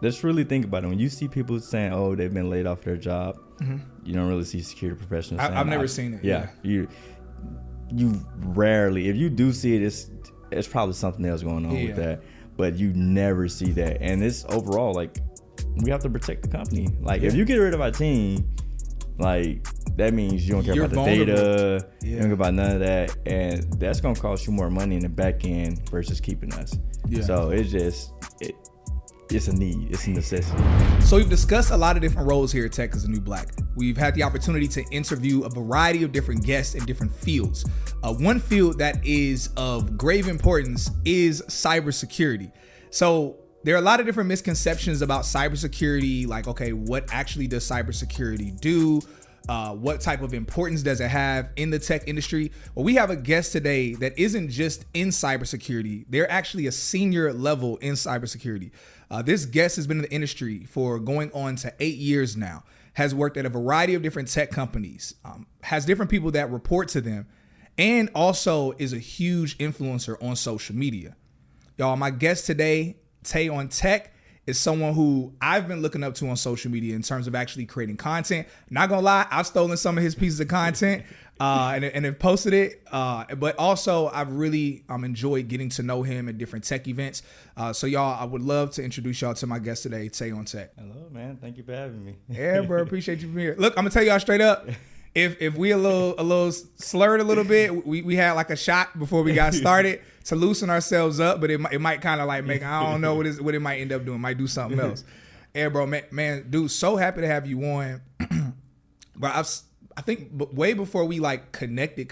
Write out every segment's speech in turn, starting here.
Let's really think about it. When you see people saying, "Oh, they've been laid off their job," you don't really see security professionals. I've never seen it. Yeah, you rarely. If you do see it, it's probably something else going on with that. But you never see that, and it's overall like we have to protect the company. Like if you get rid of our team, like that means you don't care about the data, you don't care about none of that, and that's gonna cost you more money in the back end versus keeping us. So it's a need. It's a necessity. So we've discussed a lot of different roles here at Tech as a New Black. We've had the opportunity to interview a variety of different guests in different fields. One field that is of grave importance is cybersecurity. So there are a lot of different misconceptions about cybersecurity, like, okay, what actually does cybersecurity do? What type of importance does it have in the tech industry? Well, we have a guest today that isn't just in cybersecurity. They're actually a senior level in cybersecurity. This guest has been in the industry for going on to 8 years now, has worked at a variety of different tech companies, has different people that report to them, and also is a huge influencer on social media. Y'all, my guest today, Tay on Tech, is someone who I've been looking up to on social media in terms of actually creating content. Not gonna lie, I've stolen some of his pieces of content and have posted it. But also, I've really enjoyed getting to know him at different tech events. So y'all, I would love to introduce y'all to my guest today, Tay on Tech. Hello, man. Thank you for having me. Yeah, bro. Appreciate you being here. Look, I'm gonna tell y'all straight up. If we a little slurred a little bit, we had like a shot before we got started to loosen ourselves up, but it might kind of like make, I don't know what it might end up doing. It might do something else. Yeah, bro, man, dude, so happy to have you on. But I think way before we like connected,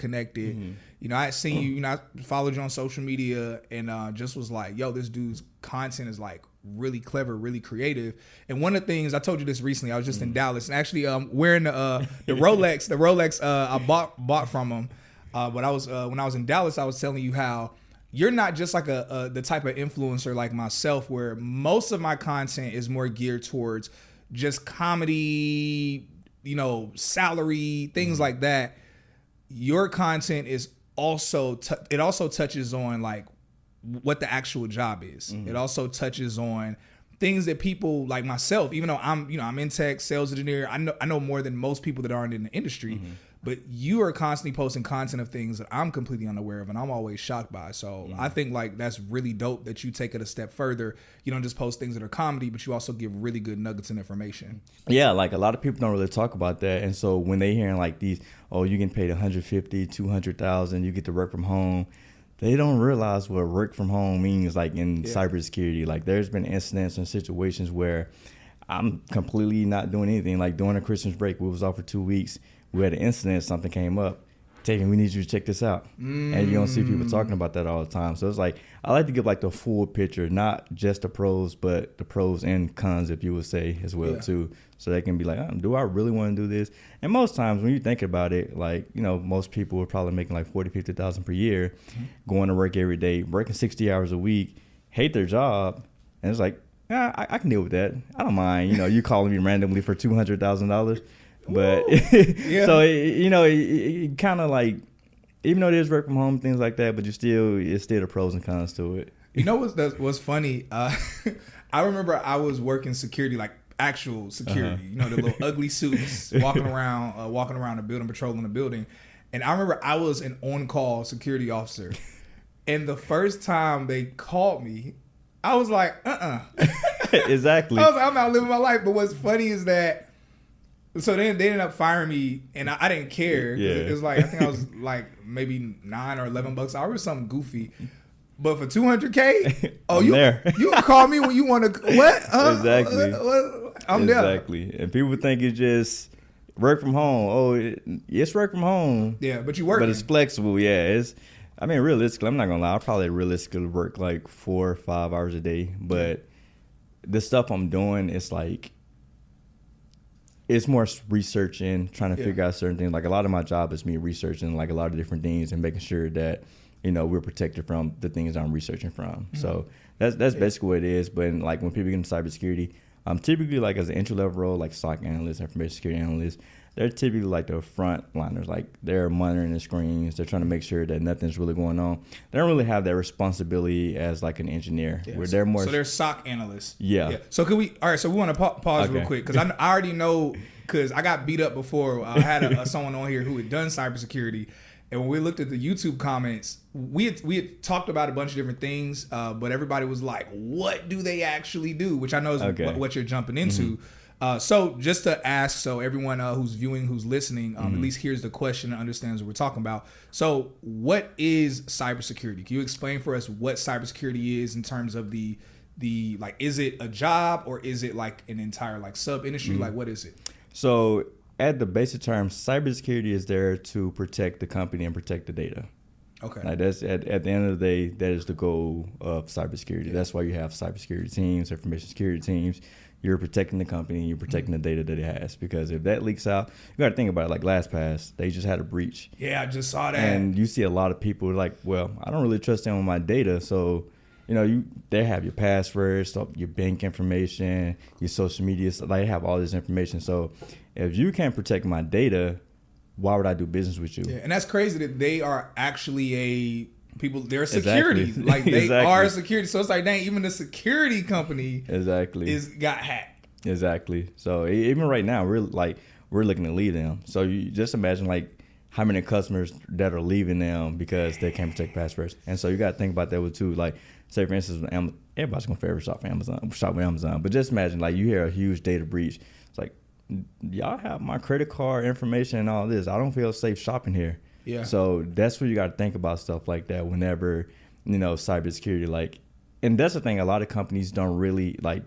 you know, I had seen you, I followed you on social media and just was like, yo, this dude's content is like really clever, really creative. And one of the things, I told you this recently, I was just in Dallas and actually wearing the Rolex I bought from him. But I was when I was in Dallas, I was telling you how you're not just like the type of influencer like myself, where most of my content is more geared towards just comedy, you know, salary, things like that. Your content is also it also touches on like what the actual job is. It also touches on things that people like myself, even though I'm in tech, sales engineer, I know more than most people that aren't in the industry, but you are constantly posting content of things that I'm completely unaware of and I'm always shocked by. So I think like that's really dope that you take it a step further. You don't just post things that are comedy, but you also give really good nuggets and information. Yeah, like a lot of people don't really talk about that. And so when they hearing like these, oh, you get paid $150,000, $200,000, you get to work from home, they don't realize what work from home means like in cybersecurity. Like there's been incidents and situations where I'm completely not doing anything. Like during a Christmas break, we was off for 2 weeks. We had an incident, something came up. Taven, we need you to check this out. And you don't see people talking about that all the time. So it's like, I like to give like the full picture, not just the pros, but the pros and cons, if you would say, as well too. So they can be like, do I really want to do this? And most times when you think about it, like, you know, most people are probably making like $40,000, $50,000 per year, going to work every day, working 60 hours a week, hate their job. And it's like, I can deal with that. I don't mind, you know, you calling me randomly for $200,000. But so it kind of like, even though there's work from home, things like that, but it's still the pros and cons to it. You know what's funny? I remember I was working security, like actual security. You know, the little ugly suits, walking around the building, patrolling the building. And I remember I was an on-call security officer, and the first time they called me, I was like, Exactly. I was like, I'm out living my life. But what's funny is that. So they ended up firing me, and I didn't care. It was like, I think I was like maybe $9 or $11 hour or something goofy. But for $200K, you can call me when you want to. What? Exactly. I'm there. Exactly. And people think it's just work from home. Oh, it's work from home. Yeah, but you work. But it's flexible. Yeah, realistically, I'm not gonna lie. I probably realistically work like 4 or 5 hours a day. But the stuff I'm doing is like, it's more researching, trying to figure out certain things. Like a lot of my job is me researching like a lot of different things and making sure that, you know, we're protected from the things I'm researching from. So that's basically what it is. But like when people get into cybersecurity, Typically, like as an entry level role, like SOC analyst, information security analyst, they're typically like the front liners. Like they're monitoring the screens. They're trying to make sure that nothing's really going on. They don't really have that responsibility as like an engineer. Yeah. Where they're more. So they're SOC analysts. Yeah. So could we? All right. So we want to pause Okay. real quick because I already know because I got beat up before. I had someone on here who had done cybersecurity. And when we looked at the YouTube comments, we had talked about a bunch of different things, but everybody was like, what do they actually do? Which I know is what you're jumping into. So just to ask, so everyone who's viewing, who's listening, at least hears the question and understands what we're talking about. So what is cybersecurity? Can you explain for us what cybersecurity is in terms of the like, is it a job or is it like an entire like sub industry? Like, what is it? So at the basic term, cybersecurity is there to protect the company and protect the data. Okay. Like that's at the end of the day, that is the goal of cybersecurity. Yeah. That's why you have cybersecurity teams, information security teams. You're protecting the company, you're protecting the data that it has. Because if that leaks out, you got to think about it. Like LastPass, they just had a breach. Yeah, I just saw that. And you see a lot of people like, well, I don't really trust them with my data, so they have your passwords, your bank information, your social media, so they have all this information. So if you can't protect my data, why would I do business with you? Yeah, and that's crazy that they are actually they're security. Exactly. Like they Exactly. are security. So it's like, dang, even the security company got hacked. Exactly. So even right now, we're looking to leave them. So you just imagine like how many customers that are leaving them because they can't protect passwords. And so you got to think about that too. Like, say for instance, everybody's gonna favorite shop with Amazon, but just imagine like you hear a huge data breach. It's like, y'all have my credit card information and all this. I don't feel safe shopping here. Yeah. So that's where you got to think about stuff like that whenever cybersecurity. Like, and that's the thing. A lot of companies don't really like.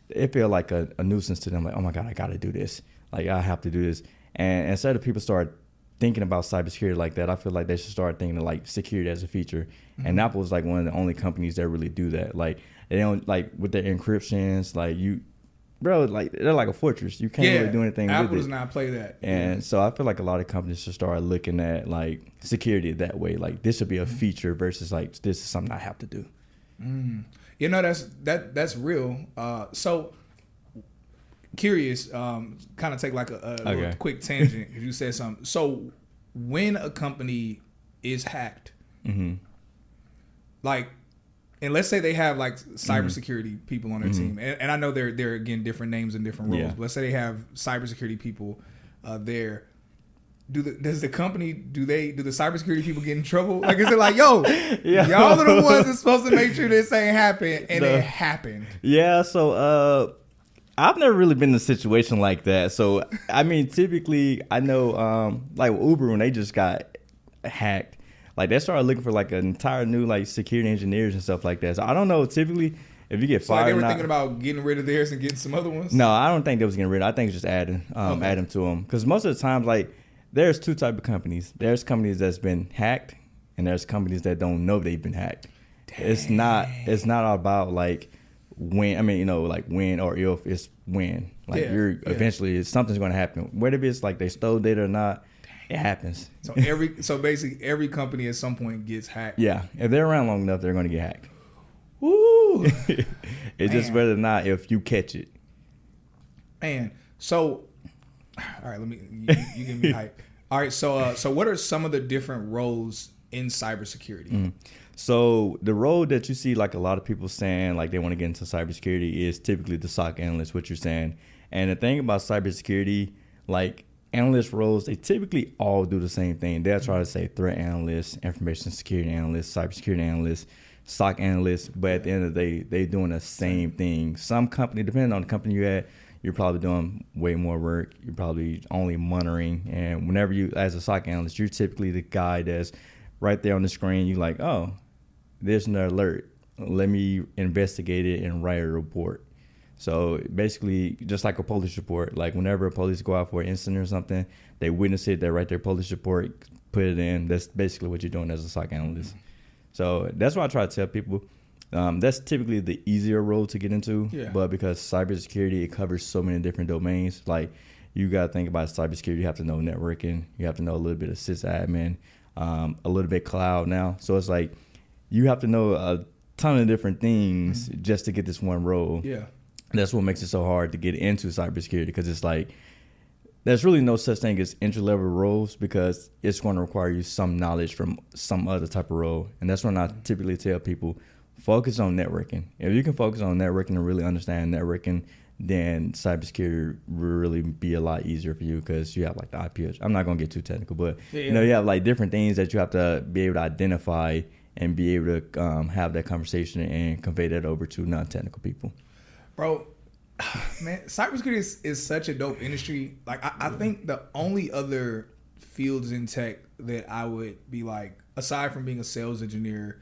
It feel like a nuisance to them. Like, oh my God, I got to do this. Like, I have to do this. And instead of people start thinking about cybersecurity like that, I feel like they should start thinking of like security as a feature. Mm-hmm. And Apple is like one of the only companies that really do that. Like, they don't like with their encryptions. Like like they're like a fortress. You can't really do anything Apple with it. does not play that. And so I feel like a lot of companies should start looking at like security that way. Like this should be a feature versus like this is something I have to do. That's real. So curious, kind of take like a little quick tangent because you said something. So when a company is hacked, like, and let's say they have like cybersecurity people on their team, and I know they're again different names and different roles. But let's say they have cybersecurity people there. Does the cybersecurity people get in trouble? Like, is it like, yo, y'all are the ones that's supposed to make sure this ain't happen, and it happened? Yeah. So I've never really been in a situation like that. So I mean, typically I know like Uber when they just got hacked. Like they started looking for like an entire new like security engineers and stuff like that. So I don't know. Typically, if you get fired, like they were thinking about getting rid of theirs and getting some other ones. No, I don't think they was getting rid of. I think it's just adding to them because most of the time, like there's two type of companies. There's companies that's been hacked, and there's companies that don't know they've been hacked. Dang. It's not about like when. I mean, like when or if, it's when. Like eventually something's going to happen. Whether it's like they stole data or not. It happens. So basically every company at some point gets hacked. Yeah. If they're around long enough, they're going to get hacked. Woo! It's just whether or not if you catch it. Man. So, all right, you give me hype. All right. So what are some of the different roles in cybersecurity? So the role that you see like a lot of people saying like they want to get into cybersecurity is typically the SOC analyst, what you're saying. And the thing about cybersecurity, like, analyst roles, they typically all do the same thing. They'll try to say threat analyst, information security analyst, cybersecurity analyst, SOC analyst, but at the end of the day, they're doing the same thing. Some company, depending on the company you're at, you're probably doing way more work. You're probably only monitoring. And whenever you, as a SOC analyst, you're typically the guy that's right there on the screen. You're like, oh, there's an alert. Let me investigate it and write a report. So basically, just like a police report, like whenever police go out for an incident or something, they witness it, they write their police report, put it in. That's basically what you're doing as a SOC analyst. So that's why I try to tell people. That's typically the easier role to get into. Yeah. But because cybersecurity, it covers so many different domains. Like you got to think about cybersecurity. You have to know networking. You have to know a little bit of sysadmin, a little bit cloud now. So it's like you have to know a ton of different things just to get this one role. Yeah. That's what makes it so hard to get into cybersecurity, because it's like there's really no such thing as entry level roles, because it's going to require you some knowledge from some other type of role. And that's when I typically tell people, focus on networking. If you can focus on networking and really understand networking, then cybersecurity will really be a lot easier for you, because you have like the IP. I'm not going to get too technical, but you have like different things that you have to be able to identify and be able to have that conversation and convey that over to non-technical people. Bro, man, cybersecurity is such a dope industry. Like, I think the only other fields in tech that I would be like, aside from being a sales engineer,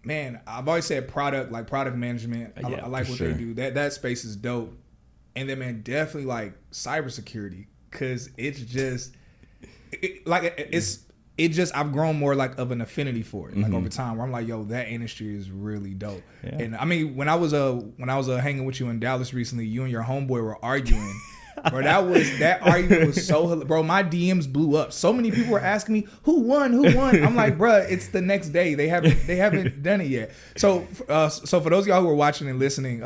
man, I've always said product management. I like what they do. That space is dope. And then, man, definitely like cybersecurity, because it's just I've grown more like of an affinity for it, like over time, where I'm like, yo, that industry is really dope. Yeah. And I mean, when I was hanging with you in Dallas recently, you and your homeboy were arguing. Bro, that argument was so, bro, my DMs blew up. So many people were asking me who won. I'm like, bro, it's the next day. They haven't done it yet. So for those of y'all who are watching and listening,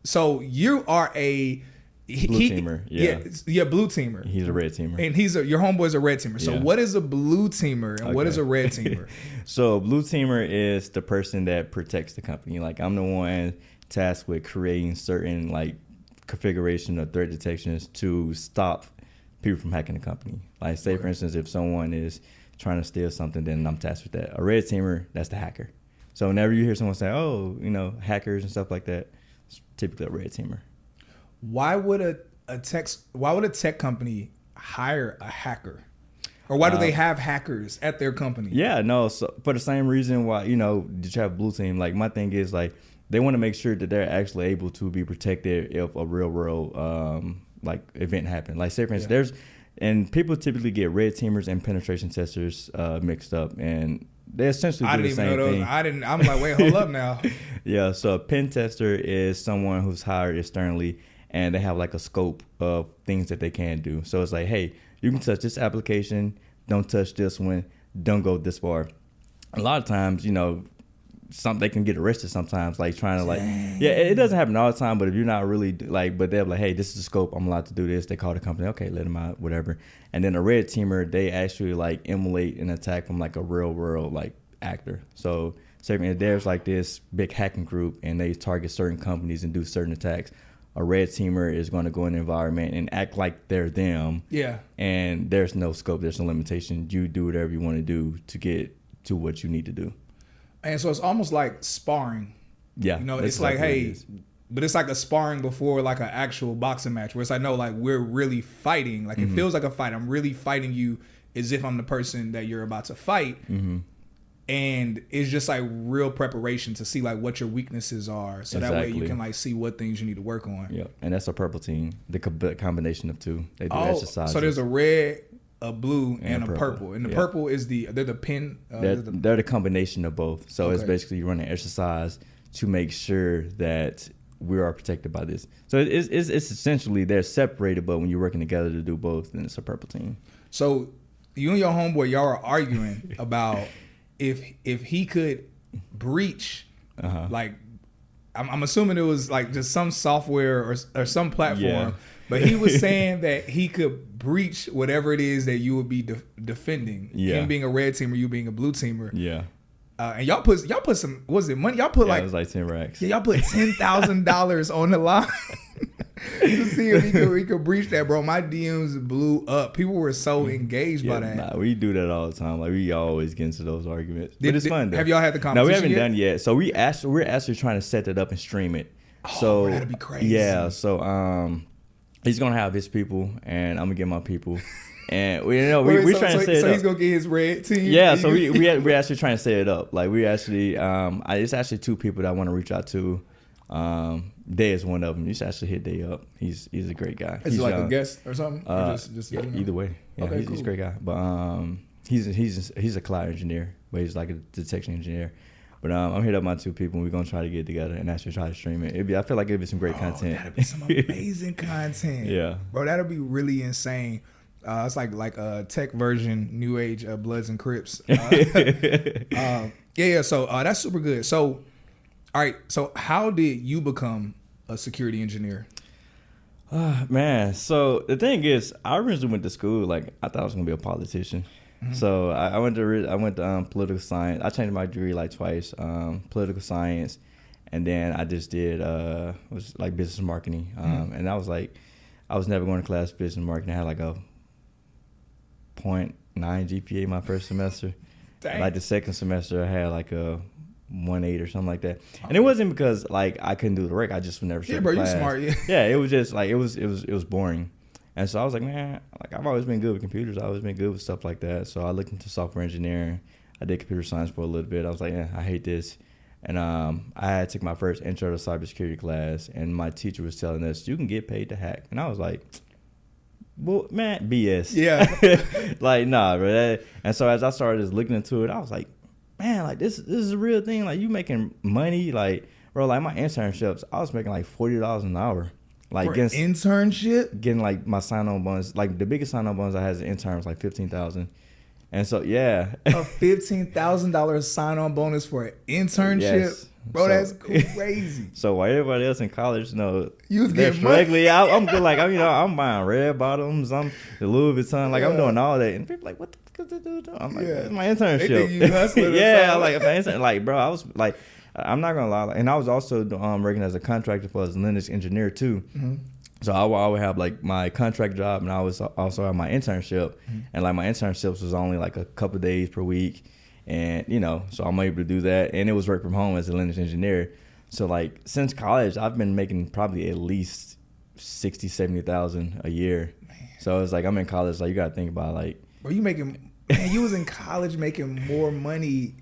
so you are a blue teamer. Yeah, blue teamer. He's a red teamer, and your homeboy's a red teamer. So what is a blue teamer and what is a red teamer? So a blue teamer is the person that protects the company. Like, I'm the one tasked with creating certain like configuration or threat detections to stop people from hacking the company. Like, say for instance, if someone is trying to steal something, then I'm tasked with that. A red teamer, that's the hacker. So whenever you hear someone say, oh, hackers and stuff like that, it's typically a red teamer. Why would a tech company hire a hacker? Or why do they have hackers at their company? Yeah, no, so for the same reason why, did you have blue team? Like, my thing is, like, they want to make sure that they're actually able to be protected if a real world like event happened. Like, say for instance, and people typically get red teamers and penetration testers mixed up, and they essentially do the same thing. I'm like, wait, hold up now. Yeah, so a pen tester is someone who's hired externally, and they have like a scope of things that they can do. So it's like, hey, you can touch this application, don't touch this one, don't go this far. A lot of times, they can get arrested sometimes, like trying to like, it doesn't happen all the time, but if you're not really like, but they're like, hey, this is the scope, I'm allowed to do this. They call the company, okay, let them out, whatever. And then a red teamer, they actually like emulate an attack from like a real world like actor. So there's like this big hacking group and they target certain companies and do certain attacks. A red teamer is going to go in the environment and act like they're them. Yeah. And there's no scope, there's no limitation. You do whatever you want to do to get to what you need to do. And so it's almost like sparring. Yeah. It's like, hey, but it's like a sparring before like an actual boxing match where it's like, no, like we're really fighting. Like it feels like a fight. I'm really fighting you as if I'm the person that you're about to fight. And it's just like real preparation to see like what your weaknesses are. So that way you can like see what things you need to work on. Yeah. And that's a purple team. The combination of two. They do exercises. So there's a red, a blue, and a purple. And the purple is they're the pin. They're the combination of both. So it's basically you run an exercise to make sure that we are protected by this. So it's essentially they're separated, but when you're working together to do both, then it's a purple team. So you and your homeboy, y'all are arguing about if he could breach, like I'm assuming it was like just some software or some platform. Yeah. But he was saying that he could breach whatever it is that you would be defending. Yeah. Him being a red teamer, you being a blue teamer. Yeah. And y'all put some, what was it, money? Y'all put it was like 10 racks. Yeah, y'all put $10,000 on the line to see if he could breach that, bro. My DMs blew up. People were so engaged by that. Nah, we do that all the time. Like we always get into those arguments. But it's fun though. Have y'all had the conversation? No, we haven't done yet. So we're actually trying to set that up and stream it. Oh, so bro, that'd be crazy. Yeah. So he's gonna have his people, and I'm gonna get my people. And we're trying to set it up. So he's gonna get his red team. Yeah, so we're actually trying to set it up. Like we actually, it's actually two people that I want to reach out to. Day is one of them. You should actually hit Day up. He's a great guy. Is he like a guest or something? Or just either way. Yeah, okay, he's a great guy. But he's a cloud engineer, but he's like a detection engineer. But I'm hitting up my two people, and we're gonna try to get together and actually try to stream it. I feel like it'd be some great content. That'd be some amazing content. Yeah, bro, that'd be really insane. It's like a tech version, new age Bloods and Crips. Yeah. So that's super good. So, All right. So how did you become a security engineer? Man, so the thing is, I originally went to school like I thought I was gonna be a politician. Mm-hmm. So I went to political science. I changed my degree like twice, political science, and then I just did was like business marketing. And I was never going to class business marketing. I had like a 0.9 GPA my first semester. Dang. Like the second semester, I had like a 1.8 or something like that. And it wasn't because like I couldn't do the work. I just never showed bro, class. You smart. Yeah, it was just like it was boring. And so I was like, man, like I've always been good with computers. I've always been good with stuff like that. So I looked into software engineering. I did computer science for a little bit. I was like, yeah, I hate this. And I had to take my first intro to cybersecurity class, and my teacher was telling us you can get paid to hack. And I was like, well, man, BS. Yeah. Like, nah, bro. And so as I started just looking into it, I was like, man, like this is a real thing. Like you making money, like bro, like my internships, I was making like $40 an hour. Like for internship, getting like my sign-on bonus, like the biggest sign-on bonus I had as an intern was like $15,000, and so yeah, a $15,000 sign-on bonus for an internship, yes. Bro, so, that's crazy. So while everybody else in college, you was getting money. I'm good, like I'm buying red bottoms, I'm the Louis Vuitton, like I'm doing all that, and people like, what the fuck is this? I'm like, it's my internship. They think you hustling. Yeah, like my intern, like bro, I was like. I'm not gonna lie, and I was also working as a contractor for a Linux engineer too. Mm-hmm. So I would have like my contract job, and I was also have my internship, mm-hmm. and like my internships was only like a couple of days per week, and so I'm able to do that, and it was work from home as a Linux engineer. So like since college, I've been making probably at least 60,000-70,000 a year. Man. So it's like I'm in college, like you gotta think about like, bro, you was in college making more money.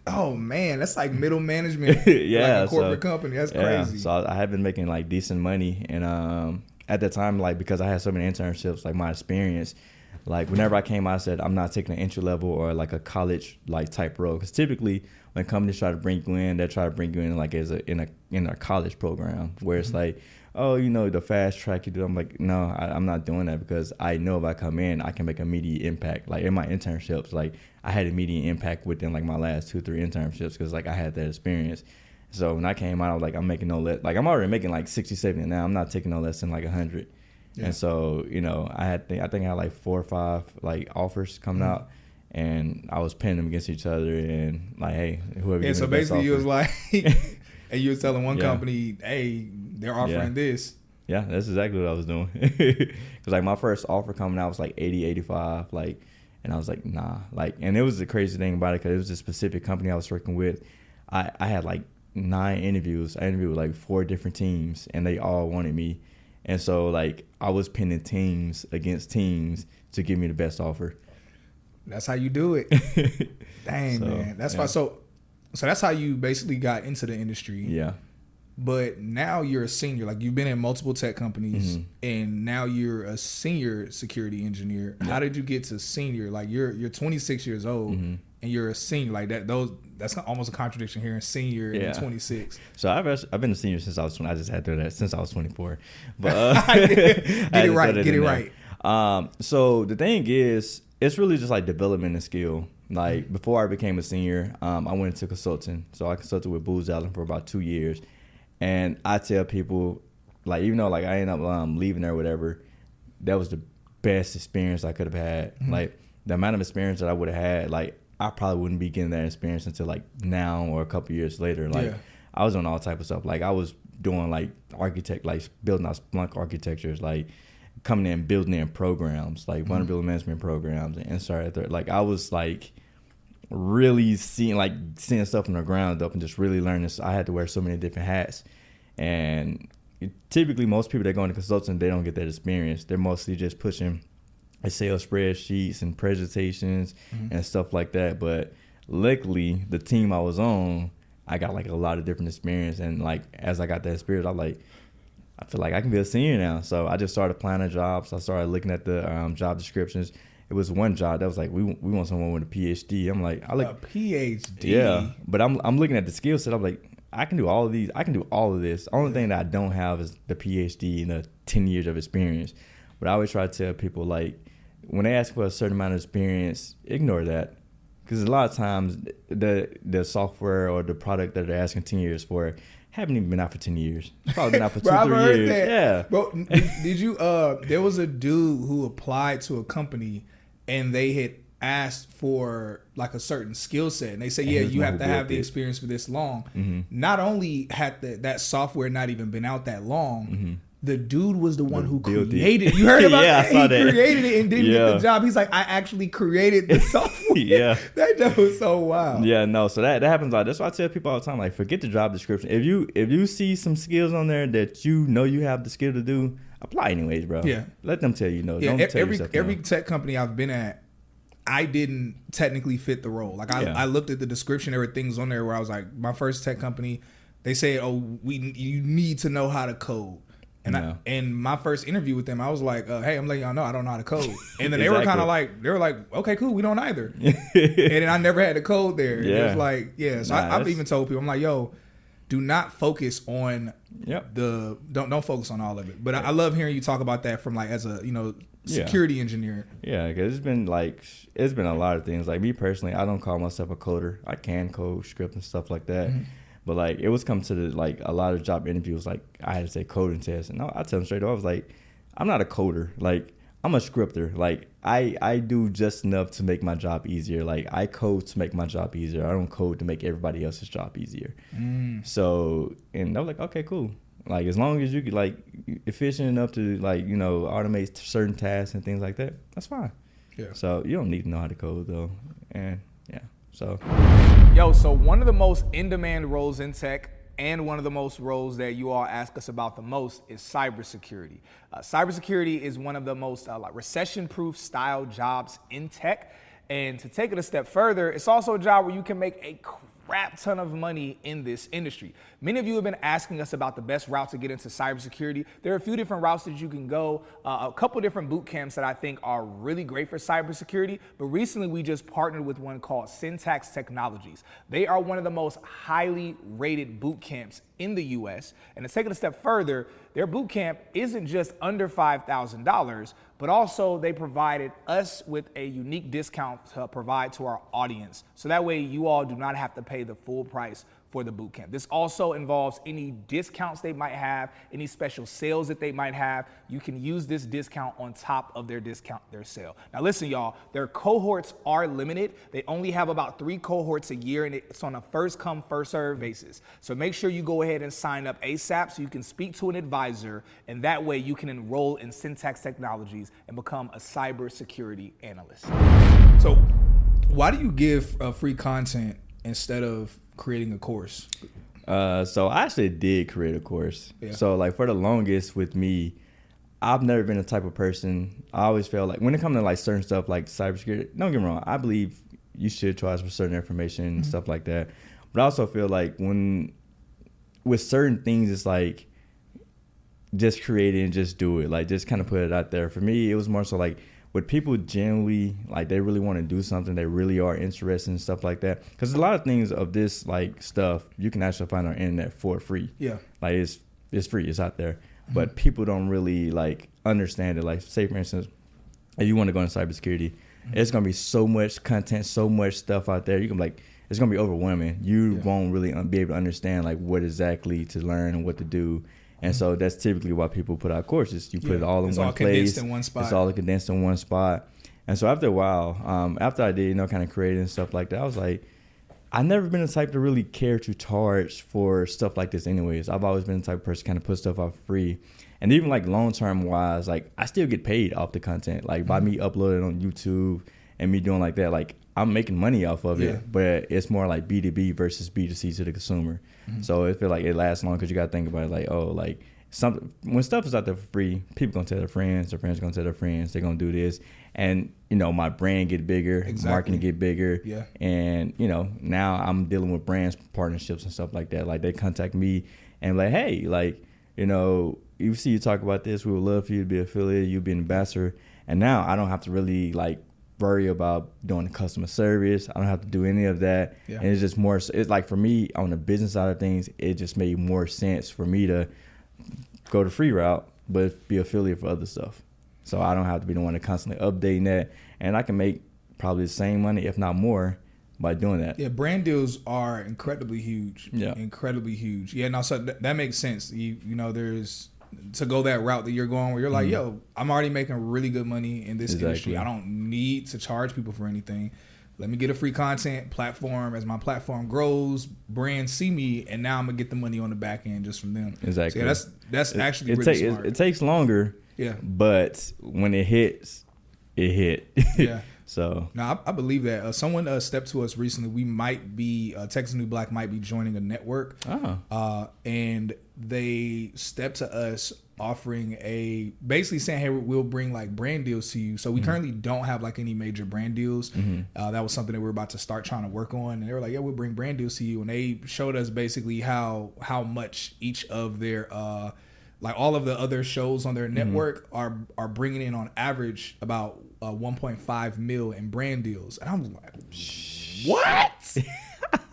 Oh man, that's like middle management, yeah, like a corporate company. That's crazy. So I have been making like decent money, and at the time, like because I had so many internships, like my experience, like whenever I came out, I said I'm not taking an entry level or like a college like type role, because typically when companies try to bring you in, they try to bring you in like in a college program where it's like, oh, the fast track you do. I'm like, no, I'm not doing that, because I know if I come in, I can make immediate impact. Like in my internships, like I had immediate impact within like my last 2-3 internships, because like I had that experience. So when I came out, I was like, I'm making no less. Like I'm already making like 60-70 now. I'm not taking no less than like 100. Yeah. And so I think I had like 4 or 5 like offers coming out, and I was pinning them against each other, and like, hey, whoever. Yeah. So basically, you was like, and you was telling one company, hey, they're offering this. Yeah, that's exactly what I was doing. Because like my first offer coming out was like 80, 85, like, and I was like, nah, like, and it was the crazy thing about it, because it was a specific company I was working with. I had like 9 interviews. I interviewed with like 4 different teams, and they all wanted me. And so like I was pinning teams against teams to give me the best offer. That's how you do it. Dang, man. That's why. So that's how you basically got into the industry. Yeah. But now you're a senior. Like you've been in multiple tech companies, and now you're a senior security engineer. Yeah. How did you get to senior? Like you're 26 years old, and you're a senior. Like that's almost a contradiction here in senior and 26. So I've been a senior since I was 20. I just had to do that since I was 24. But get it right. So the thing is, it's really just like development and skill. Like before I became a senior, I went into consulting. So I consulted with Booz Allen for about 2 years. And I tell people, like, even though like I ended up leaving there or whatever, that was the best experience I could have had. Mm-hmm. Like the amount of experience that I would have had, like I probably wouldn't be getting that experience until like now or a couple years later. Like I was on all type of stuff. Like I was doing like building out Splunk architectures, like coming in building in programs, like vulnerability management programs, and started like I was like really seeing stuff from the ground up and just really learning this. I had to wear so many different hats, and typically most people that go into consulting, they don't get that experience. They're mostly just pushing Excel spreadsheets and presentations and stuff like that. But luckily the team I was on, I got like a lot of different experience, and like as I got that experience, I feel like I can be a senior now. So I just started applying to jobs. I started looking at the job descriptions. It was one job that was like, we want someone with a PhD. I'm like, a PhD. Yeah, but I'm looking at the skill set. I'm like, I can do all of these. I can do all of this. The only thing that I don't have is the PhD and the 10 years of experience. But I always try to tell people, like, when they ask for a certain amount of experience, ignore that. Because a lot of times the software or the product that they're asking 10 years for haven't even been out for 10 years. It's probably been out for 2, 3 years. That. Yeah. Bro, did you there was a dude who applied to a company and they had asked for like a certain skill set, and they say, yeah, you have to have the experience for this long. Mm-hmm. Not only had that software not even been out that long, mm-hmm. the dude was the one who created it. You heard about that? He created it and didn't get the job. He's like, I actually created the software. Yeah. That was so wild. Yeah, no. So that happens a lot. That's why I tell people all the time, like, forget the job description. If you see some skills on there that you know you have the skill to do, apply anyways, bro. Yeah. Let them tell you no. Yeah, Don't tell yourself every tech company I've been at, I didn't technically fit the role. Like I looked at the description, there were things on there where I was like, my first tech company, they said, oh, you need to know how to code. And and my first interview with them, I was like, hey, I'm letting y'all know I don't know how to code. And then they were kind of like, okay, cool, we don't either. And then I never had to code there. Yeah. It was like, so I've even told people, I'm like, yo, do not focus on don't focus on all of it. But I love hearing you talk about that from like as a, security engineer. Yeah, because it's been a lot of things. Like me personally, I don't call myself a coder. I can code script and stuff like that. Mm-hmm. But like it was come to a lot of job interviews, like I had to say coding test, and I tell them straight up, I was like, I'm not a coder. Like I'm a scripter. Like I do just enough to make my job easier. Like I code to make my job easier. I don't code to make everybody else's job easier. So, and I was like, okay, cool. Like as long as you get like efficient enough to automate certain tasks and things like that, that's fine. Yeah. So you don't need to know how to code though, and so one of the most in-demand roles in tech and one of the most roles that you all ask us about the most is cybersecurity. Cybersecurity is one of the most recession-proof style jobs in tech. And to take it a step further, it's also a job where you can make a crap ton of money in this industry. Many of you have been asking us about the best route to get into cybersecurity. There are a few different routes that you can go, a couple different boot camps that I think are really great for cybersecurity. But recently we just partnered with one called Syntax Technologies. They are one of the most highly rated boot camps in the US. And to take it a step further, their boot camp isn't just under $5,000, but also they provided us with a unique discount to provide to our audience. So that way you all do not have to pay the full price for the boot camp. This also involves any discounts they might have, any special sales that they might have. You can use this discount on top of their sale. Now listen, y'all, their cohorts are limited. They only have about 3 cohorts a year, and it's on a first come, first serve basis. So make sure you go ahead and sign up ASAP so you can speak to an advisor, and that way you can enroll in Syntax Technologies and become a cybersecurity analyst. So why do you give free content instead of creating a course? So I actually did create a course. Yeah. So like for the longest with me, I've never been the type of person. I always felt like when it comes to like certain stuff like cybersecurity, don't get me wrong, I believe you should charge for certain information and stuff like that. But I also feel like with certain things, it's like just create it and just do it. Like just kind of put it out there. For me, it was more so like with people generally, like they really want to do something, they really are interested in stuff like that. Because a lot of things of this like stuff you can actually find on the internet for free. Yeah, like it's free, it's out there. Mm-hmm. But people don't really like understand it. Like say for instance, if you want to go into cybersecurity, it's gonna be so much content, so much stuff out there. You can like it's gonna be overwhelming. You won't really be able to understand like what exactly to learn and what to do. And so that's typically why people put out courses. You put it all in one place. In one spot. It's all condensed in one spot. And so after a while, after I did, kind of creating and stuff like that, I was like, I've never been the type to really care to charge for stuff like this anyways. I've always been the type of person to kind of put stuff out free. And even like long-term wise, like I still get paid off the content. Like by me uploading on YouTube and me doing like that, like I'm making money off of it, but it's more like B2B versus B2C to the consumer. So it feel like it lasts long because you got to think about it like, oh, like when stuff is out there for free, people going to tell their friends going to tell their friends, they're going to do this. And, my brand get bigger, marketing get bigger. Yeah. And, now I'm dealing with brands, partnerships and stuff like that. Like they contact me and like, hey, like, you see you talk about this, we would love for you to be affiliated, you be an ambassador. And now I don't have to really like worry about doing the customer service. I don't have to do any of that. Yeah. And it's just more, it's like for me on the business side of things, it just made more sense for me to go the free route, but be affiliate for other stuff. So I don't have to be the one to constantly updating that. And I can make probably the same money, if not more, by doing that. Yeah, brand deals are incredibly huge. Yeah. Incredibly huge. Yeah, no, so that makes sense. You know, there's to go that route that you're going where you're like, yo, I'm already making really good money in this industry. I don't need to charge people for anything. Let me get a free content platform. As my platform grows, brands see me, and now I'm gonna get the money on the back end just from them. Exactly. So yeah, that's actually really smart. It takes longer. Yeah. But when it hits, it hit. Yeah. So no, I believe that. Someone stepped to us recently. We might be Texas New Black might be joining a network, and they stepped to us offering basically saying, hey, we'll bring like brand deals to you. So we currently don't have like any major brand deals. That was something that we're about to start trying to work on, and they were like, yeah, we'll bring brand deals to you, and they showed us basically how much each of their like all of the other shows on their network are bringing in on average about 1.5 mil in brand deals. And I'm like, what?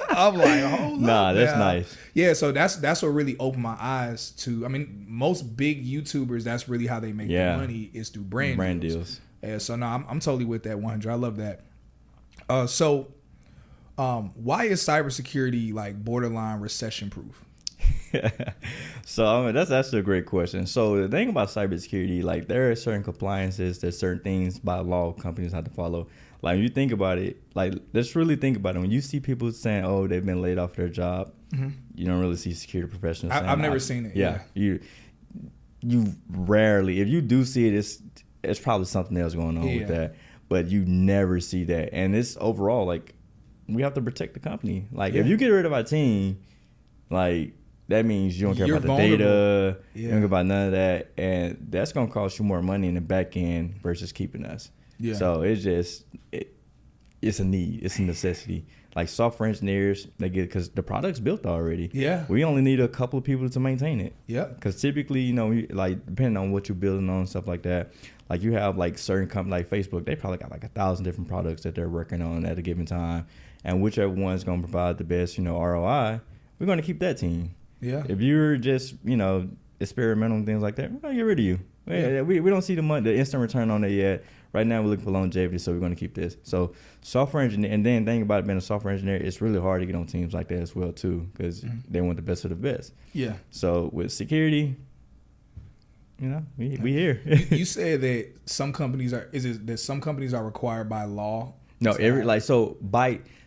I'm like, hold up, that's nice. Yeah, so that's what really opened my eyes to. I mean, most big YouTubers, that's really how they make their money is through brand deals. Yeah, so no, I'm totally with that 100. I love that. So why is cybersecurity like borderline recession proof? So I mean, that's actually a great question. So the thing about cybersecurity, like there are certain compliances, there's certain things by law companies have to follow. Like when you think about it, like let's really think about it. When you see people saying, "Oh, they've been laid off their job," you don't really see security professionals. I've never seen it. Yeah, you rarely. If you do see it, it's probably something else going on with that. But you never see that, and it's overall like we have to protect the company. Like if you get rid of our team, like. That means you don't care about the data, you don't care about none of that, and that's gonna cost you more money in the back end versus keeping us. Yeah. So it's just it's a need, it's a necessity. Like software engineers, they get because the product's built already. Yeah. We only need a couple of people to maintain it. Yeah. Because typically, you know, like depending on what you're building on and stuff like that, like you have like certain companies like Facebook, they probably got like 1,000 different products that they're working on at a given time, and whichever one's gonna provide the best, ROI, we're gonna keep that team. Yeah. If you're just, experimental and things like that, we're going to get rid of you. Yeah. We don't see the instant return on it yet. Right now, we're looking for longevity, so we're going to keep this. So software engineer, and then think about it, being a software engineer, it's really hard to get on teams like that as well, too, because they want the best of the best. Yeah. So with security, we here. You said that some companies are required by law? No,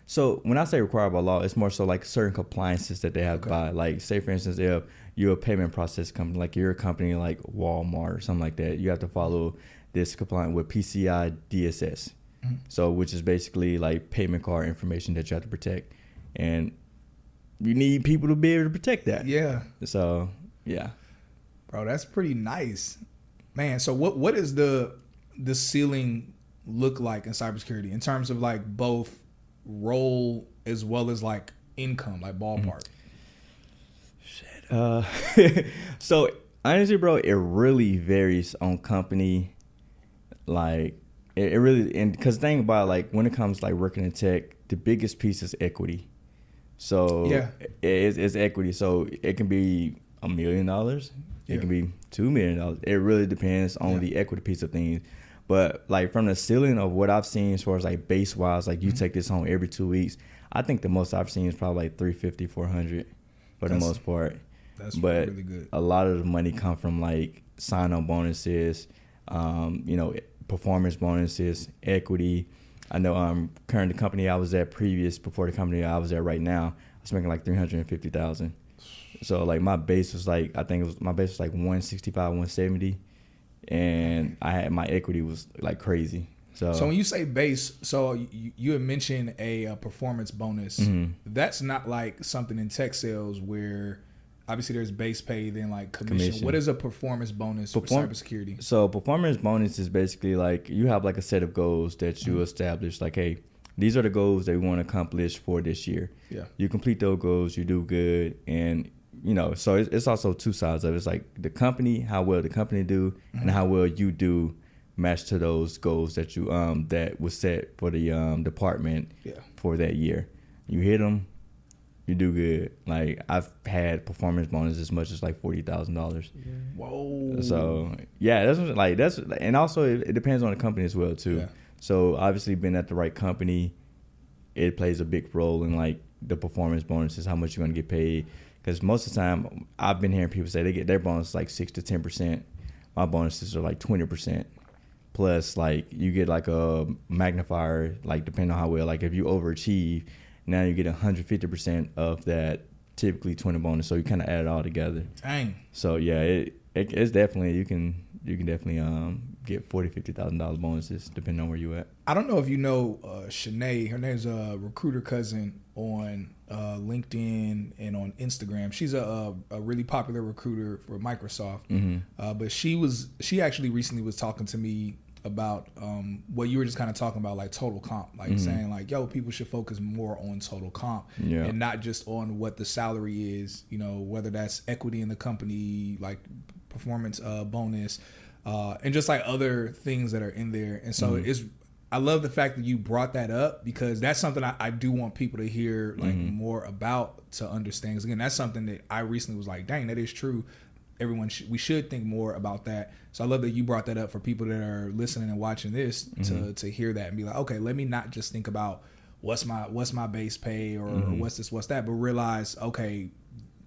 So when I say required by law, it's more so like certain compliances that they have to buy. Like say for instance, if you're a payment process company, like you're a company like Walmart or something like that, you have to follow this compliant with PCI DSS. So which is basically like payment card information that you have to protect. And you need people to be able to protect that. Yeah. So yeah. Bro, that's pretty nice. Man, so what is the ceiling look like in cybersecurity in terms of like both role as well as like income, like ballpark? So honestly, bro, it really varies on company. Like it really, and because think about like when it comes like working in tech, the biggest piece is equity. So yeah, it's equity. So it can be $1 million. It can be $2 million. It really depends on the equity piece of things. But like from the ceiling of what I've seen as far as like base wise, like you take this home every 2 weeks, I think the most I've seen is probably like 350, 400 for the most part. That's really good. A lot of the money come from like sign on bonuses, performance bonuses, equity. I know current the company I was at before the company I was at right now, I was making like $350,000. So like my base was like, my base was like 165, 170. And my equity was like crazy. So when you say base, so you had mentioned a performance bonus. That's not like something in tech sales where obviously there's base pay, then like commission. What is a performance bonus for cybersecurity? So performance bonus is basically like you have like a set of goals that you establish. Like, hey, these are the goals that we want to accomplish for this year. Yeah, you complete those goals, you do good, and so it's also two sides of it. It's like the company, how well the company do, and how well you do match to those goals that you that was set for the department for that year. You hit them, you do good. Like I've had performance bonus as much as like $40,000. Whoa! So yeah, that's and also it depends on the company as well too. Yeah. So obviously being at the right company, it plays a big role in like the performance bonuses, how much you're gonna get paid. Because most of the time, I've been hearing people say they get their bonus like 6 to 10%. My bonuses are like 20%. Plus, like you get like a magnifier, like depending on how well. Like if you overachieve, now you get 150% of that typically 20 bonus. So you kind of add it all together. Dang. So yeah, it's definitely you can definitely get $40,000-$50,000 bonuses depending on where you at. I don't know if you know Shanae. Her name's a recruiter cousin on LinkedIn and on Instagram. She's a really popular recruiter for Microsoft. Mm-hmm. But she actually recently was talking to me about what you were just kind of talking about, like total comp, like saying like, yo, people should focus more on total comp and not just on what the salary is, you know, whether that's equity in the company, like performance bonus, and just like other things that are in there. And so I love the fact that you brought that up, because that's something I do want people to hear like more about, to understand. Because again, that's something that I recently was like, dang, that is true. We should think more about that. So I love that you brought that up for people that are listening and watching this to hear that and be like, okay, let me not just think about what's my base pay or what's this, what's that, but realize, okay,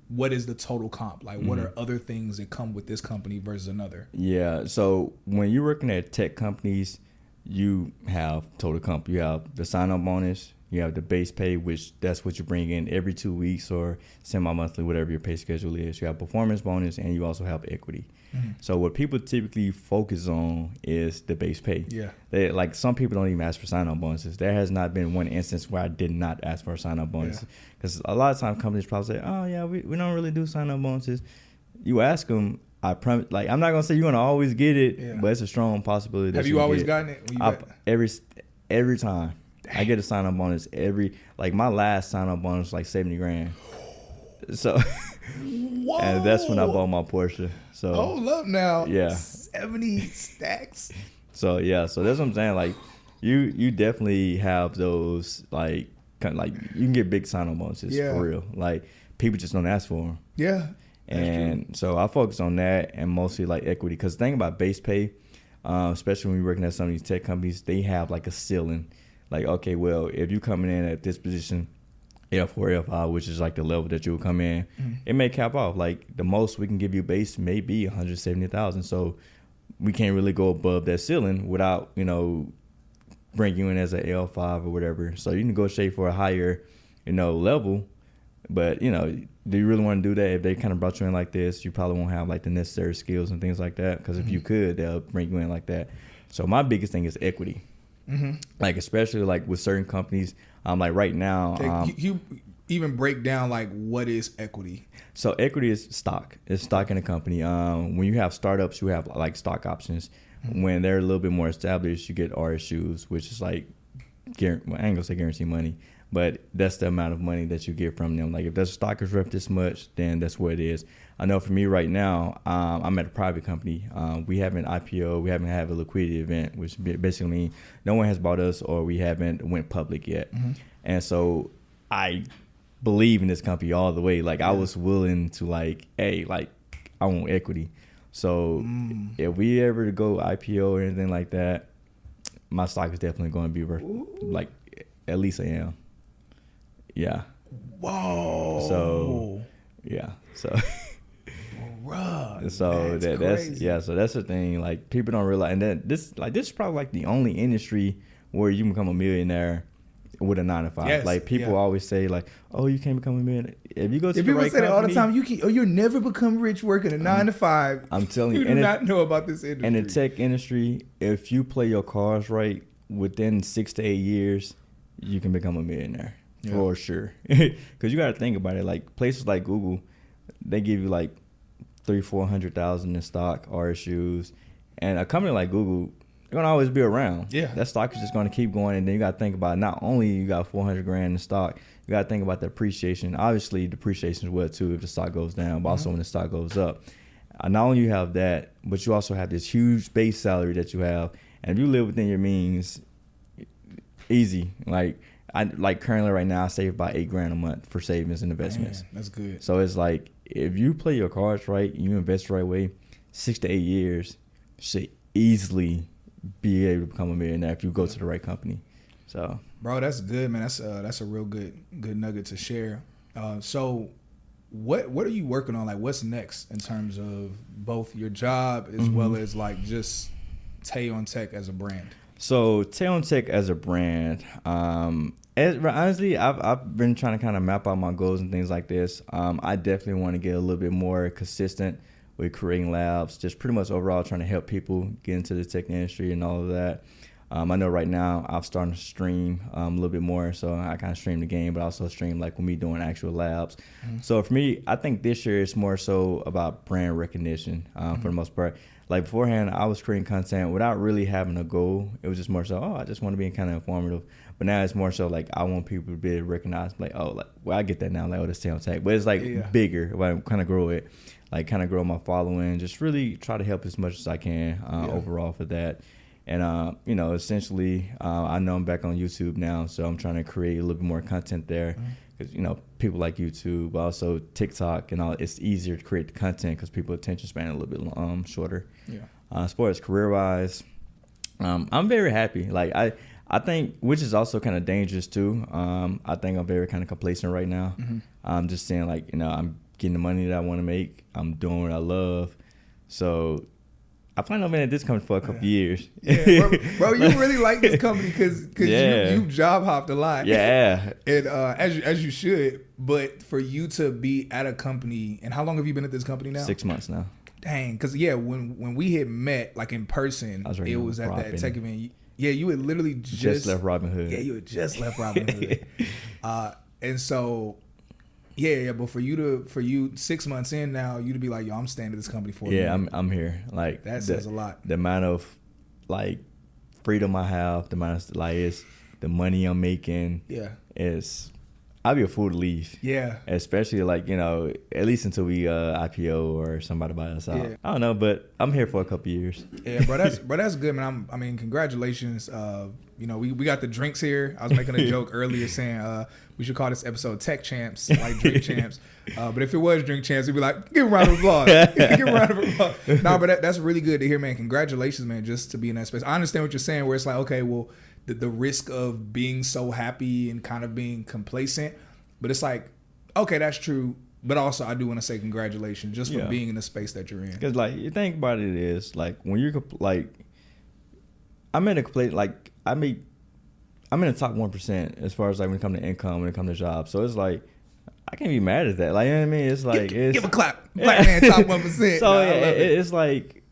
what is the total comp? Like, what are other things that come with this company versus another? Yeah. So when you're working at tech companies, you have total comp. You have the sign-on bonus. You have the base pay, which that's what you bring in every 2 weeks or semi-monthly, whatever your pay schedule is. You have performance bonus, and you also have equity. So what people typically focus on is the base pay. Yeah. Like some people don't even ask for sign-on bonuses. There has not been one instance where I did not ask for a sign-on bonus. Because a lot of times companies probably say, oh, yeah, we don't really do sign-on bonuses. You ask them, I promise, like, I'm not going to say you're going to always get it, but it's a strong possibility that have you always gotten it? Every time. Dang. I get a sign-on bonus like my last sign-on bonus was like $70,000. So, whoa. And that's when I bought my Porsche. So, hold up now. Yeah. 70 stacks. So, yeah. So that's what I'm saying. Like, you definitely have those, like, kind of like, you can get big sign-on bonuses for real. Like, people just don't ask for them. Yeah. And so I focus on that and mostly like equity. Because the thing about base pay, especially when you're working at some of these tech companies, they have like a ceiling. Like, okay, well, if you coming in at this position, L4, L5, which is like the level that you will come in, it may cap off. Like the most we can give you base may be $170,000. So we can't really go above that ceiling without, you know, bring you in as an L5 or whatever. So you can negotiate for a higher, you know, level. But, you know, do you really want to do that? If they kind of brought you in like this, you probably won't have like the necessary skills and things like that. Because if you could, they'll bring you in like that. So my biggest thing is equity. Like especially like with certain companies, like right now, you even break down like what is equity. So equity is stock. It's stock in a company. When you have startups, you have like stock options. When they're a little bit more established, you get RSUs, which is like, I ain't gonna say guarantee money, but that's the amount of money that you get from them. Like if the stock is worth this much, then that's what it is. I know for me right now, I'm at a private company. We haven't IPO. We haven't had a liquidity event, which basically means no one has bought us or we haven't went public yet. And so I believe in this company all the way. Like I was willing to like, hey, like I want equity. So if we ever to go IPO or anything like that, my stock is definitely going to be worth like at least I am. Yeah. Whoa. So yeah. So. Bruh, so that's so that's the thing. Like people don't realize, and then this is probably like the only industry where you can become a millionaire with a 9-to-5. Yes, like people always say, like, oh, you can't become a millionaire if you go to the people right say company, that all the time. You'll never become rich working a 9-to-5. I'm telling you, you do not know about this industry. In the tech industry, if you play your cards right, within 6 to 8 years, you can become a millionaire for sure. Because you got to think about it. Like places like Google, they give you like $300,000-$400,000 in stock, RSUs, and a company like Google, they're gonna always be around. Yeah, that stock is just gonna keep going, and then you got to think about not only you got $400,000 in stock, you got to think about the appreciation. Obviously, depreciation is well too if the stock goes down, but also when the stock goes up. Not only you have that, but you also have this huge base salary that you have, and if you live within your means, easy. Like currently right now, I save about $8,000 a month for savings and investments. Man, that's good. So it's like, if you play your cards right and you invest the right way, 6 to 8 years, you should easily be able to become a millionaire if you go to the right company. So, bro, that's good, man. That's a real good nugget to share. So what are you working on? Like, what's next in terms of both your job as well as like just Tay on Tech as a brand? So Tay on Tech as a brand, honestly, I've been trying to kind of map out my goals and things like this. I definitely want to get a little bit more consistent with creating labs, just pretty much overall trying to help people get into the tech industry and all of that. I know right now I'm starting to stream a little bit more, so I kind of stream the game, but also stream like when me doing actual labs. So for me, I think this year it's more so about brand recognition for the most part. Like beforehand, I was creating content without really having a goal. It was just more so, I just want to be kind of informative. But now it's more so like I want people to be recognized, like, I get that now, like, this Tay on Tech. But it's like bigger, like kind of grow it, like kind of grow my following, just really try to help as much as I can overall for that. And, essentially, I know I'm back on YouTube now, so I'm trying to create a little bit more content there because, people like YouTube, but also TikTok and all, it's easier to create the content because people's attention span is a little bit shorter. Yeah. As far as career-wise, I'm very happy. Like, I think, which is also kind of dangerous, too. I think I'm very kind of complacent right now. I'm just saying, like, I'm getting the money that I want to make. I'm doing what I love. So I plan on being at this company for a couple years. Yeah, bro, you really like this company because you job hopped a lot. Yeah, and as you should. But for you to be at a company, and how long have you been at this company now? 6 months now. Dang, because when we had met like in person, it was at that tech event. Yeah, you had literally just left Robinhood. Yeah, you had just left Robinhood. And so. Yeah, but for you 6 months in now, you to be like, yo, I'm staying at this company for a minute. I'm here. Like that says a lot. The amount of like freedom I have, the amount of like it's the money I'm making. Yeah, is I'd be a fool to leave. Yeah, especially like at least until we IPO or somebody buy us out. Yeah. I don't know, but I'm here for a couple years. Yeah, bro, that's good, man. I mean, congratulations. We got the drinks here. I was making a joke earlier saying we should call this episode Tech Champs, like Drink Champs. But if it was Drink Champs, we'd be like, give a round of applause. Give a round of applause. No, but that's really good to hear, man. Congratulations, man, just to be in that space. I understand what you're saying, where it's like, okay, well, the risk of being so happy and kind of being complacent. But it's like, okay, that's true. But also, I do want to say congratulations just for being in the space that you're in. Because, like, you think about it is, like, when you're, like, I'm in a complete, like, I'm in the top 1% as far as, like, when it comes to income, when it comes to jobs. So it's like, I can't be mad at that. Like, you know what I mean? It's like, give a clap. Black man, top 1%. So, it's like,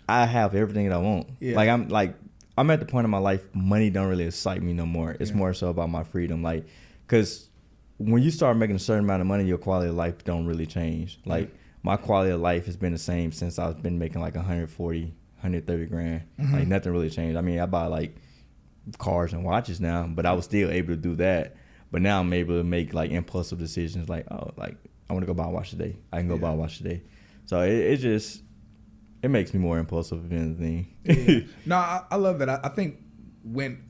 I have everything that I want. Yeah. Like, I'm at the point in my life, money don't really excite me no more. It's more so about my freedom. Like, because when you start making a certain amount of money, your quality of life don't really change. Like, my quality of life has been the same since I've been making like 140, 130 grand. Like, nothing really changed. I mean, I buy like cars and watches now, but I was still able to do that. But now I'm able to make like impulsive decisions like, like I want to go buy a watch today. I can go buy a watch today. So it makes me more impulsive than anything. No, I love that. I think when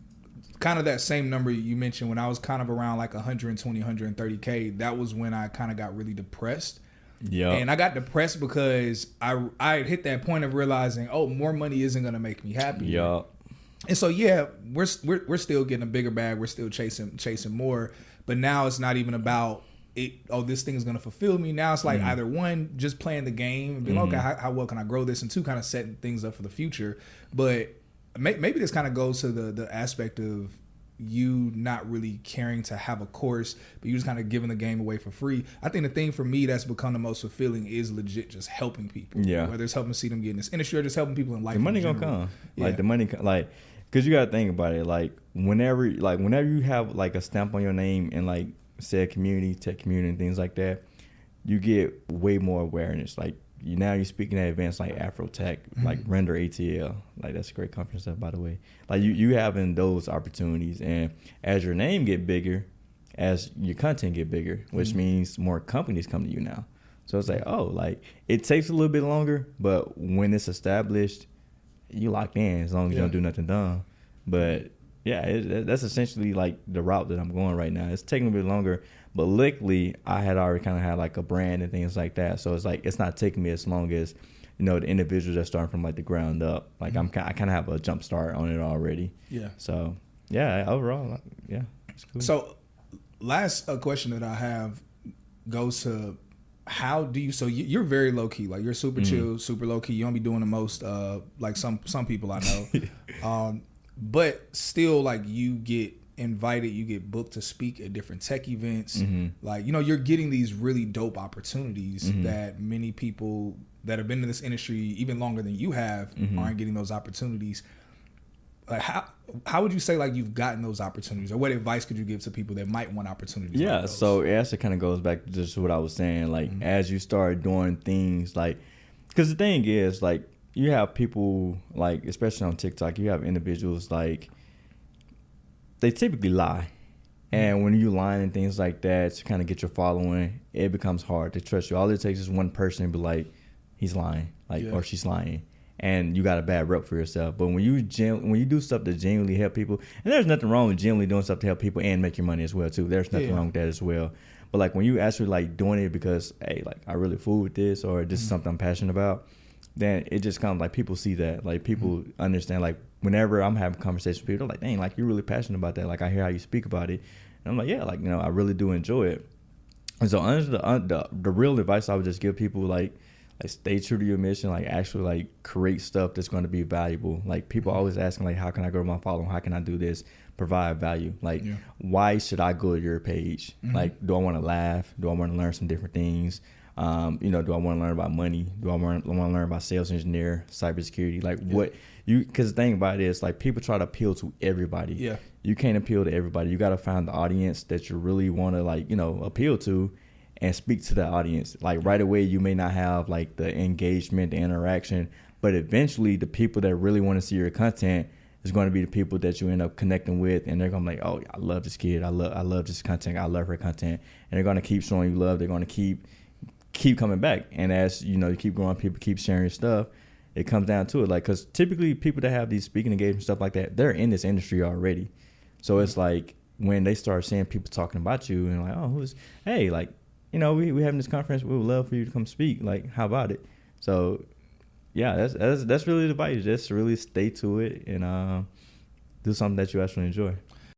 kind of that same number you mentioned, when I was kind of around like 120, 130K, that was when I kind of got really depressed. Yeah. And I got depressed because I hit that point of realizing, more money isn't going to make me happy. Yeah. And so, we're still getting a bigger bag. We're still chasing more. But now it's not even about this thing is going to fulfill me. Now it's like either one, just playing the game and being okay, how well can I grow this? And two, kind of setting things up for the future. But maybe this kind of goes to the aspect of you not really caring to have a course, but you just kind of giving the game away for free. I think the thing for me that's become the most fulfilling is legit just helping people. Yeah. Whether it's helping see them get in this industry or just helping people in life. The money gonna come. Yeah. Like the money, like, cause you gotta think about it. Like whenever you have like a stamp on your name in like said community, tech community and things like that, you get way more awareness. Like you're speaking at events like Afro Tech, like Render ATL. Like that's a great conference stuff, by the way. Like you having those opportunities, and as your name get bigger, as your content get bigger, which means more companies come to you now. So it's like, like it takes a little bit longer, but when it's established, you locked in as long as you don't do nothing dumb. But that's essentially like the route that I'm going right now. It's taking a bit longer, but luckily I had already kind of had like a brand and things like that. So it's like it's not taking me as long as the individuals that starting from like the ground up. Like I kind of have a jump start on it already. Yeah. So yeah, overall, yeah, it's cool. So, last question that I have goes to how do you? So you're very low key, like you're super chill, super low key. You don't be doing the most, like some people I know, but still, like you get invited, you get booked to speak at different tech events. Like you're getting these really dope opportunities that many people that have been in this industry even longer than you have aren't getting those opportunities. Like how would you say like you've gotten those opportunities, or what advice could you give to people that might want opportunities? Yeah, like those? so it actually kind of goes back to just what I was saying. Like as you start doing things, like because the thing is, like you have people, like especially on TikTok, you have individuals like they typically lie, and when you lying and things like that to kind of get your following, it becomes hard to trust you. All it takes is one person to be like, he's lying, like or she's lying. And you got a bad rep for yourself. But when you do stuff to genuinely help people, and there's nothing wrong with genuinely doing stuff to help people and make your money as well too. There's nothing wrong with that as well. But like when you actually like doing it because, hey, like I really fool with this, or this is something I'm passionate about, then it just comes like people see that. Like people understand. Like whenever I'm having conversations with people, they're like, dang, like you're really passionate about that. Like I hear how you speak about it, and I'm like, yeah, like I really do enjoy it. And so the real advice I would just give people like stay true to your mission, like actually like create stuff that's going to be valuable. Like people always asking like, how can I grow my following? How can I do this? Provide value. Like why should I go to your page? Like, do I want to laugh? Do I want to learn some different things? Do I want to learn about money? Do I want to learn about sales engineer, cybersecurity? Like what because the thing about it is like people try to appeal to everybody. Yeah. You can't appeal to everybody. You got to find the audience that you really want to like, appeal to, and speak to the audience. Like right away, you may not have like the engagement, the interaction, but eventually the people that really want to see your content is going to be the people that you end up connecting with, and they're going to be like, oh, I love this kid. I love this content. I love her content. And they're going to keep showing you love. They're going to keep coming back. And as you keep growing, people keep sharing your stuff. It comes down to it. Like, because typically people that have these speaking engagements, stuff like that, they're in this industry already. So it's like when they start seeing people talking about you and like, oh, hey, like, we having this conference. We would love for you to come speak. Like, how about it? So, yeah, that's really the advice. Just really stay to it and do something that you actually enjoy.